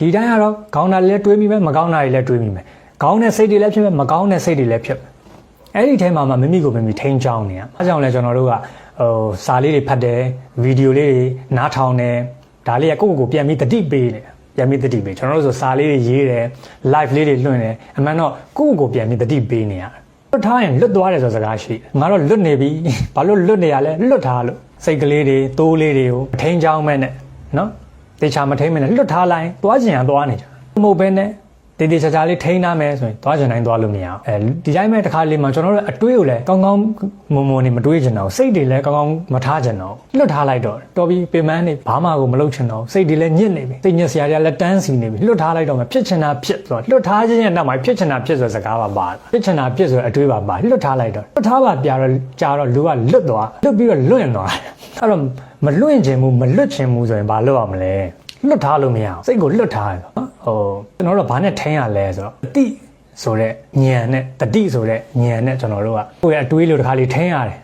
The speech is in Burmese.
ဒီတိုင်းကတော့ခေါင်းသားလည်းတွေးမိမယ်မကောင်းတာတွေလည်းတွေးမိမယ်ခေါင်းနဲ့စိတ်တွေလည်းဖြစ်မယ်မကောင်းတဲ့စိတ်တွေလည်းဖြစ်အဲ့ဒီထဲမှာမိမိကိုမိမိထိန်းချောင်းနေရအားကြောင့်လဲကျွန်တော်တို့ကစာလေးတွေဖတ်တယ်ဗီဒီယိုလေးတွေနားထောင်တယ်ဒါလေးကကိုယ့်ကိုယ်ပြန်ပြီးတတိပေးတယ်ပြန်ပြီးတတိပေးကျွန်တော်တို့ဆိုစာလေးတွေရေးတယ် live လေးတွေလွှင့်တယ်အမှန်တော့ကိုယ့်ကိုယ်ပြန်ပြီးတတိပေးနေရတယ်လွတ်ထားရင်လွတ်သွားတယ်ဆိုစကားရှိတယ်ငါတော့လွတ်နေပြီဘာလို့လွတ်နေရလဲလွတ်ထားလို့စိတ်ကလေးတွေတိုးလေးတွေကိုထိန်းချောင်းမဲ့နဲ့နော်တေချာမထိန်းမဲ့နဲ့လွတ်ထားလိုက်သွားကျင်ရသွားနေကြမဟုတ်ဘဲနဲ့တေတေချာချာလေးထိန်းထားမယ်ဆိုရင်သွားကျင်တိုင်းသွားလို့မရအောင်ဒီတိုင်းမဲ့တစ်ခါလေးမှာကျွန်တော်တို့အတွေးကိုလည်းကောင်းကောင်းမွန်မွန်နေမတွေးချင်တော့စိတ်တွေလည်းကောင်းကောင်းမထားချင်တော့လွတ်ထားလိုက်တော့တော်ပြီးပင်မနေဘာမှကိုမလုပ်ချင်တော့စိတ်တွေလည်းညစ်နေပြီစိတ်ညစ်စရာတွေလည်းတန်းစီနေပြီလွတ်ထားလိုက်တော့မှဖြစ်ချင်တာဖြစ်ဆိုတော့လွတ်ထားခြင်းရဲ့နောက်မှာဖြစ်ချင်တာဖြစ်ဆိုစကားပါဖြစ်ချင်တာဖြစ်ဆိုအတွေးပါလွတ်ထားလိုက်တော့လွတ်ထားပါပြတော့ကြာတော့လူကလွတ်သွားလွတ်ပြီးတော့လွင့်သွားအဲ့တော့မလွင့်ချင်ဘူးမလွတ်ချင်ဘူးဆိုရင်ဘာလုပ်ရမလဲလွတ်ထားလို့မရအောင်စိတ်ကိုလွတ်ထားတယ်ကျွန်တော်တို့ဘာနဲ့ထိန်းရလဲဆိုတော့တတိဆိုတဲ့ဉာဏ်နဲ့တတိဆိုတဲ့ဉာဏ်နဲ့ကျွန်တော်တို့ကကိုယ့်ရဲ့အတွေးလိုတစ်ခါလေးထိန်းရတယ်